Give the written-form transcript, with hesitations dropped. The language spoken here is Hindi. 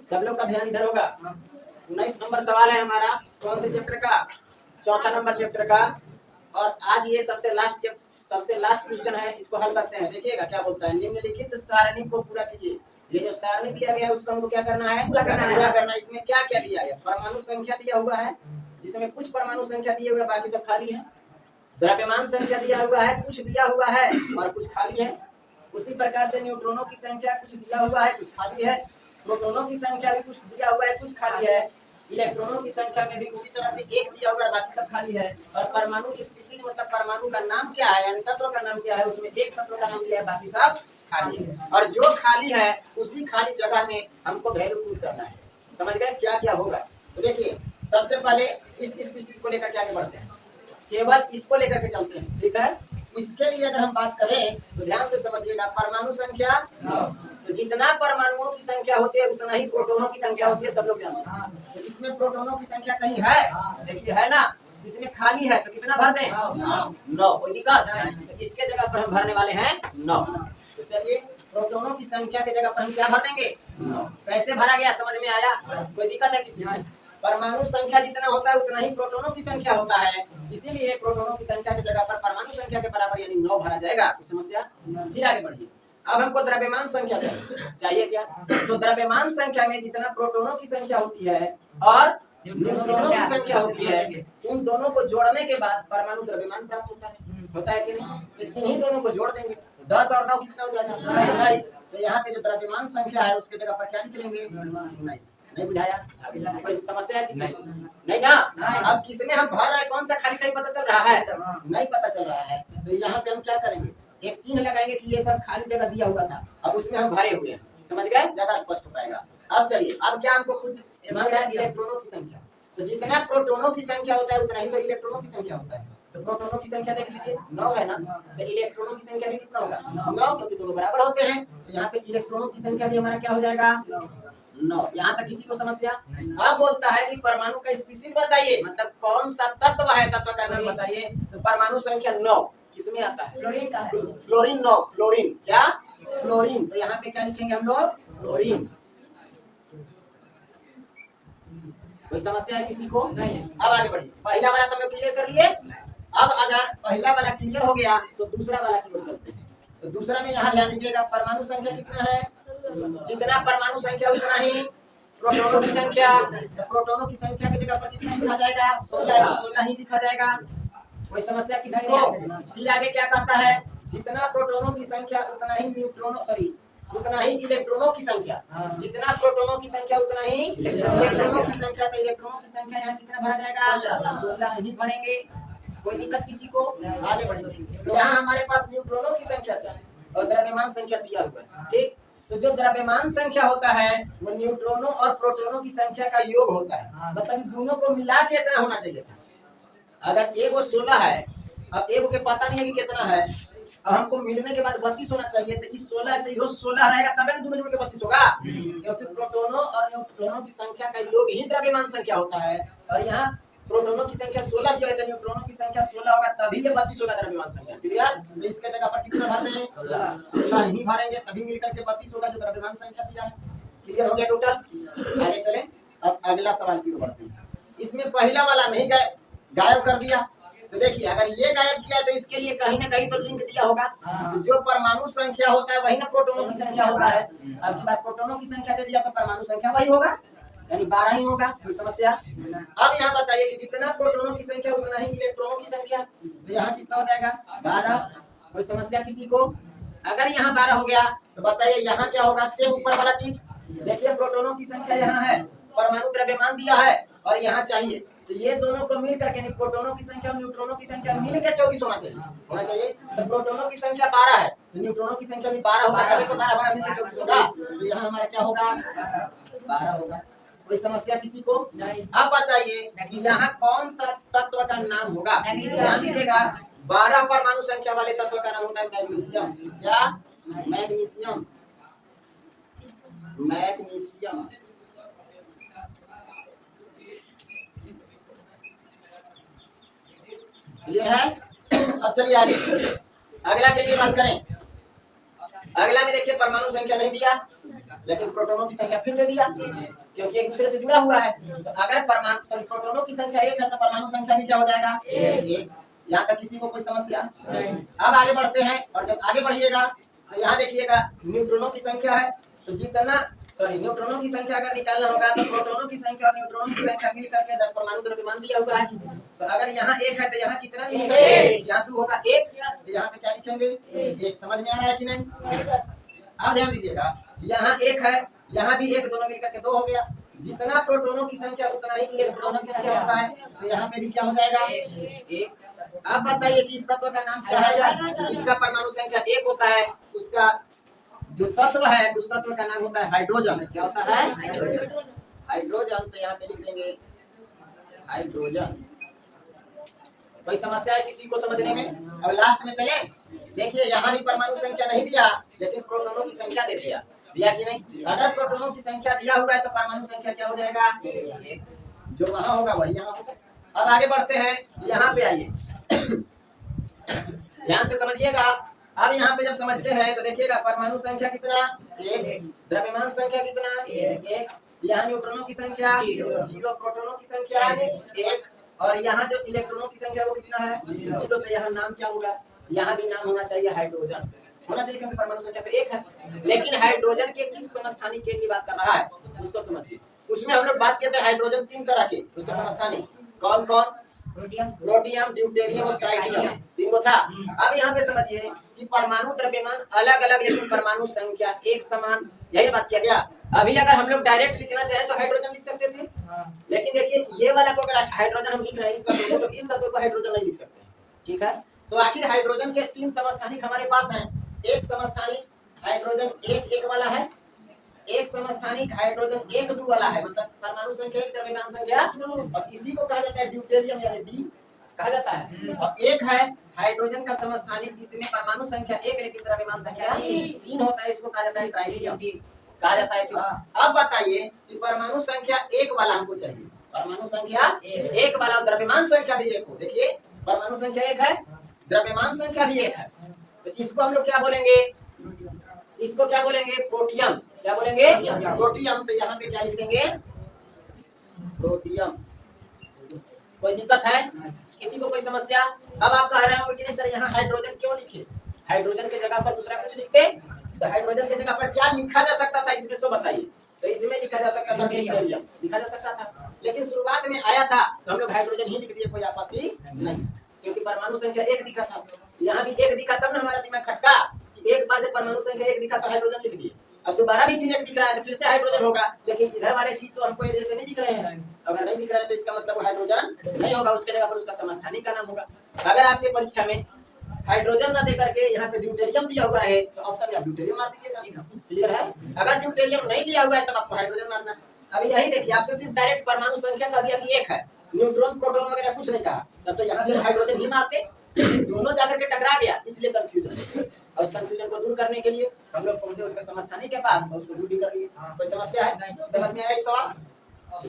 सब लोग का ध्यान इधर होगा। 19 नंबर सवाल है हमारा, कौन से चैप्टर का? चौथा नंबर चैप्टर का। और आज ये सबसे लास्ट क्वेश्चन है, इसको हल करते हैं। देखिएगा क्या बोलता है। निम्नलिखित सारणी को पूरा कीजिए। ये जो सारणी दिया गया है उसको हमको क्या करना है? पूरा करना। इसमें क्या क्या दिया है? परमाणु संख्या दिया हुआ है, जिसमें कुछ परमाणु संख्या दिए हुए, बाकी सब खाली है। द्रव्यमान संख्या दिया हुआ है, कुछ दिया हुआ है और कुछ खाली है। उसी प्रकार से न्यूट्रॉनों की संख्या कुछ दिया हुआ है, कुछ खाली है। प्रोटॉनों की संख्या भी कुछ दिया हुआ है, कुछ खाली है। इलेक्ट्रॉनों की संख्या में भी उसी तरह से एक दिया हुआ है, बाकी सब खाली है। और परमाणु स्पीशीज मतलब परमाणु का नाम क्या है, यानी तत्व का नाम क्या है, उसमें एक तत्व का नाम दिया है, बाकी सब खाली है। और जो खाली है उसी खाली जगह में हमको वैल्यू पुट करना है। समझ गए क्या क्या होगा? तो देखिए सबसे पहले इस स्पीशीज को लेकर के आगे बढ़ते हैं, केवल इसको लेकर के चलते हैं। ठीक है, इसके लिए अगर हम बात करें तो ध्यान से समझिएगा। परमाणु संख्या, तो जितना परमाणुओं की संख्या होती है उतना ही प्रोटॉनों की संख्या होती है, सब लोग जानते हैं। तो इसमें प्रोटॉनों की संख्या कहीं है? देखिए है ना, इसमें खाली है, तो कितना भर दें? 9। कोई दिक्कत? तो इसके जगह पर हम भरने वाले हैं 9। तो चलिए प्रोटॉनों की संख्या की जगह पर हम क्या भर देंगे? 9। कैसे भरा गया समझ में आया? कोई दिक्कत है किसी में? परमाणु संख्या जितना होता है उतना ही प्रोटॉनों की संख्या होता है, इसीलिए प्रोटॉनों की संख्या की जगह पर परमाणु संख्या के बराबर यानी 9 भरा जाएगा। कुछ समस्या? फिर आगे बढ़िए। अब हमको द्रव्यमान संख्या चाहिए क्या? तो द्रव्यमान संख्या में जितना प्रोटॉनों की संख्या होती है और न्यूट्रॉनों की संख्या होती है, उन दोनों को जोड़ने के बाद परमाणु द्रव्यमान प्राप्त होता है कि नहीं? तो इन्हीं दोनों को जोड़ देंगे, 10 और 9 कितना हो जाएगा? 19। तो यहाँ पे जो द्रव्यमान संख्या है उसके जगह पर क्या लिखेंगे? 19। नहीं बुझाया? कोई समस्या है? नहीं ना? अब किसमें हम भर रहे हैं, कौन सा खाली खाली पता चल रहा है? नहीं पता चल रहा है। तो यहाँ पे हम क्या करेंगे? एक चिन्ह लगाएंगे कि ये सब खाली जगह दिया हुआ था, अब उसमें हम भरे हुए हैं। समझ गए? ज्यादा स्पष्ट हो पाएगा। अब चलिए, अब क्या हमको खुद मांग रहा है? इलेक्ट्रॉनों की संख्या। तो जितना प्रोटॉनों की संख्या होता है उतना ही तो इलेक्ट्रॉनों की संख्या होता है। तो प्रोटॉनों की संख्या देख लीजिए 9 है ना, तो इलेक्ट्रॉनों की संख्या भी कितना होगा? 9, क्योंकि दोनों बराबर होते हैं। तो यहाँ पे इलेक्ट्रॉनों की संख्या भी हमारा क्या हो जाएगा? 9। यहाँ तक किसी को समस्या? अब बोलता है कि परमाणु का स्पीशीज बताइए, मतलब कौन सा तत्व है, तत्व का नाम बताइए। तो परमाणु संख्या 9 किसमें आता है? फ्लोरीन 9। फ्लोरीन क्या? फ्लोरीन। तो यहाँ पे क्या लिखेंगे हम लोग? फ्लोरीन। कोई समस्या है किसी को? नहीं। अब आगे बढ़िए। पहला वाला तो हम लोग क्लियर कर लिए। अब अगर पहला वाला क्लियर हो गया तो दूसरा वाला की ओर चलते हैं। तो दूसरा में यहाँ ध्यान दीजिएगा, परमाणु संख्या कितना है? जितना परमाणु संख्या उतना ही प्रोटॉनों की संख्या। प्रोटॉनों की संख्या की जगह पर कितना लिखा जाएगा? 16। 16 ही लिखा जाएगा। कोई समस्या किसी को? फिर आगे क्या कहता है? जितना प्रोटॉनों की संख्या उतना ही उतना ही इलेक्ट्रॉनों की संख्या। जितना प्रोटॉनों की संख्या उतना ही इलेक्ट्रॉनों की संख्या। तो इलेक्ट्रॉनों की संख्या यहाँ कितना भरा जाएगा? 16 ही भरेंगे। कोई दिक्कत किसी को? आगे बढ़ेंगे। यहाँ हमारे पास न्यूट्रॉनों की संख्या चाहिए और द्रव्यमान संख्या दिया हुआ है। ठीक, तो जो द्रव्यमान संख्या होता है वो न्यूट्रॉनों और प्रोटॉनों की संख्या का योग होता है। मतलब दोनों को मिला के इतना होना चाहिए था। अगर एगो 16 है और एगो के पता नहीं है कि कितना है, और हमको मिलने के बाद 32 होना चाहिए, तो इस 16 है तो ये 16 रहेगा, तब ना दोनों जुड़ के 32 होगा। क्योंकि प्रोटॉनों और न्यूट्रॉनों की संख्या का योग ही द्रव्यमान संख्या होता है। और यहाँ प्रोटॉनों की संख्या 16 जो है तो न्यूट्रॉनों की संख्या 16 होगा, तभी ये 32 होगा द्रव्यमान संख्या। क्लियर? तो इसके जगह पर कितना भर दें? 16 ही भरेंगे, तभी मिलकर के 32 होगा जो द्रव्यमान संख्या दिया है। क्लियर हो गया टोटल? आगे चले। अब अगला सवाल की ओर बढ़ते हैं। इसमें पहला वाला नहीं गायब कर दिया, तो देखिए अगर ये गायब किया तो इसके लिए कहीं ना कहीं तो लिंक दिया होगा। तो जो परमाणु संख्या होता है वही ना प्रोटॉनों की संख्या होता है। अब की बात प्रोटॉनों की संख्या दे दिया तो परमाणु संख्या वही होगा, यानी 12 ही होगा। कोई समस्या? अब यहाँ बताइए कि जितना प्रोटॉनों की संख्या उतना ही इलेक्ट्रॉनों की संख्या। तो यहाँ कितना हो जाएगा? 12। कोई समस्या किसी को? अगर यहाँ 12 हो गया तो बताइए यहाँ क्या होगा? सेम ऊपर वाला चीज देखिए, प्रोटॉनों की संख्या यहाँ है, परमाणु द्रव्यमान दिया है और यहाँ चाहिए, तो ये दोनों को मिल करके प्रोटॉनों की संख्या और न्यूट्रॉनों की संख्या मिल के 24 होना चाहिए। तो प्रोटॉनों की संख्या 12 है तो न्यूट्रॉनों की संख्या भी 12 होगा, तो 12 मिल के 24 होगा। तो यहाँ हमारा क्या होगा? 12 होगा। कोई समस्या किसी को? अब बताइए कि यहाँ कौन सा तत्व का नाम होगा? ध्यान दीजिएगा, 12 परमाणु संख्या वाले तत्व का नाम होता है मैग्नीशियम। क्या? मैग्नीशियम। मैग्नीशियम। क्लियर है? अब चलिए आगे अगला के लिए बात करें। अगला में देखिए परमाणु संख्या नहीं दिया, लेकिन प्रोटोनों की संख्या फिर दे दिया क्योंकि एक दूसरे से जुड़ा हुआ है। तो अगर परमाणु प्रोटोनों की संख्या 1 है तो परमाणु संख्या भी क्या हो जाएगा 1। यहाँ तक किसी को कोई समस्या नहीं। अब आगे बढ़ते हैं और जब आगे बढ़िएगा तो यहाँ देखिएगा न्यूट्रॉनों की संख्या है तो जितना न्यूट्रॉनों की संख्या अगर निकालना होगा तो प्रोटोनों की संख्या और न्यूट्रॉनों की संख्या मिल करके परमाणु द्रव्यमान दिया हुआ है। तो अगर यहाँ 1 है तो यहाँ कितना मिलेगा 1, यहाँ 2 होगा 1, तो यहाँ पे क्या लिखेंगे 1। समझ में आ रहा है कि नहीं? अब ध्यान दीजिएगा यहाँ 1 है, यहाँ भी 1, दोनों मिलकर के 2 हो गया। जितना प्रोटोनों की संख्या उतना ही इलेक्ट्रॉनों की संख्या होता है, तो यहाँ पे भी क्या हो जाएगा 1। अब बताइए कि इस तत्व का नाम क्या है? जिसका परमाणु संख्या 1 होता है उसका जो तत्व है उस तत्व का नाम होता है हाइड्रोजन। क्या होता है हाइड्रोजन। तो यहाँ पे लिख देंगे हाइड्रोजन। कोई समस्या है किसी को समझने में? अब लास्ट में चले, देखिए यहाँ भी परमाणु संख्या नहीं दिया लेकिन प्रोटोनों की संख्या दे दिया कि नहीं? अगर प्रोटोनों की संख्या दिया हुआ है तो परमाणु संख्या क्या हो जाएगा 1। जो वहां होगा वही यहाँ होगा। अब आगे बढ़ते हैं, यहाँ पे आइए ध्यान से समझिएगा। अब यहाँ पे जब समझते हैं तो देखिएगा परमाणु संख्या कितना 1, द्रव्यमान संख्या कितना 1, यहाँ न्यूट्रॉनों की संख्या 0, प्रोटोनों की संख्या 1 और यहाँ जो इलेक्ट्रॉनों की संख्या वो कितना है 0। तो यहाँ नाम क्या होगा? यहाँ भी नाम होना चाहिए हाइड्रोजन होना चाहिए क्योंकि परमाणु संख्या तो 1 है। लेकिन हाइड्रोजन के किस समस्थानिक के लिए बात कर रहा है उसको समझिए। उसमें हम लोग बात करते हैं हाइड्रोजन 3 तरह के, उसका समस्थानिक कौन कौन? प्रोटियम, ड्यूटेरियम और ट्राइटियम, 3 को था। अब यहाँ पे समझिए कि परमाणु द्रव्यमान अलग अलग लेकिन परमाणु संख्या एक समान, यही बात किया गया। अभी अगर हम लोग डायरेक्ट लिखना चाहे तो हाइड्रोजन लिख सकते थे, लेकिन देखिए ये वाला को अगर हाइड्रोजन हम लिख रहे हैं इस तत्व को, तो इस तत्व को हाइड्रोजन नहीं लिख सकते। ठीक है, तो आखिर हाइड्रोजन के 3 समस्थानिक हमारे पास हैं। एक समस्थानिक हाइड्रोजन 1 वाला है, एक समस्थानिक हाइड्रोजन 1 वाला है, मतलब परमाणु संख्या 1 द्रव्यमान संख्या 2, और इसी को कहा जाता है ड्यूटेरियम यानी डी कहा जाता है। और एक है हाइड्रोजन का समस्थानिक जिसमें परमाणु संख्या 1 लेकिन द्रव्यमान संख्या 3 होता है, इसको कहा जाता है ट्राइटियम कहा जाता है। अब बताइए कि परमाणु संख्या 1 वाला हमको चाहिए, परमाणु संख्या 1 वाला, द्रव्यमान संख्या भी 1 हो। देखिए परमाणु संख्या 1 है, द्रव्यमान संख्या भी 1 है, तो इसको हम लोग क्या बोलेंगे? इसको क्या बोलेंगे? प्रोटियम। क्या बोलेंगे? प्रोटियम। तो यहाँ पे क्या लिख देंगे? प्रोटियम। कोई दिक्कत है किसी को? कोई समस्या? अब आप कह रहे होंगे कि नहीं सर यहाँ हाइड्रोजन क्यों लिखे, हाइड्रोजन की जगह पर दूसरा कुछ लिखते, तो हाइड्रोजन की जगह पर क्या लिखा जा सकता था इसमें सो बताइए। तो इसमें लिखा जा सकता था ड्यूटेरियम लिखा जा सकता था, लेकिन शुरुआत में आया था तो हम लोग हाइड्रोजन ही लिख दिए, कोई आपत्ति नहीं, क्योंकि परमाणु संख्या 1 दिखा था। यहाँ भी 1 दिखा तब ना हमारा दिमाग खटका कि एक बार जब परमाणु संख्या 1 दिखा तो हाइड्रोजन लिख दिए, अब दोबारा भी 3 दिख रहा है तो फिर से हाइड्रोजन होगा, लेकिन इधर वाले चीज तो हमको जैसे नहीं दिख रहे हैं। अगर नहीं दिख रहा है तो इसका मतलब हाइड्रोजन नहीं होगा, उसके जगह पर उसका समस्थानिक का नाम होगा। अगर आपके परीक्षा में हाइड्रोजन ना देकर के यहाँ पे ड्यूटेरियम दिया हुआ है तो ऑप्शन में आप ड्यूटेरियम मार दीजिएगा। क्लियर है? अगर ड्यूटेरियम नहीं दिया हुआ है तब आपको हाइड्रोजन मारना। अभी यही देखिए, आपसे सिर्फ डायरेक्ट परमाणु संख्या कह दिया कि 1 है, न्यूट्रॉन प्रोटॉन वगैरह कुछ नहीं कहा, तब तो यहाँ पे हाइड्रोजन ही मारते, दोनों जाकर के टकरा गया, इसलिए कंफ्यूजन। और उस कंफ्यूजन को दूर करने के लिए हम लोग पहुंचे उसके समस्थानिक के पास और उसको दूर भी कर लिए। कोई समस्या है? समझ में आया इस सवाल?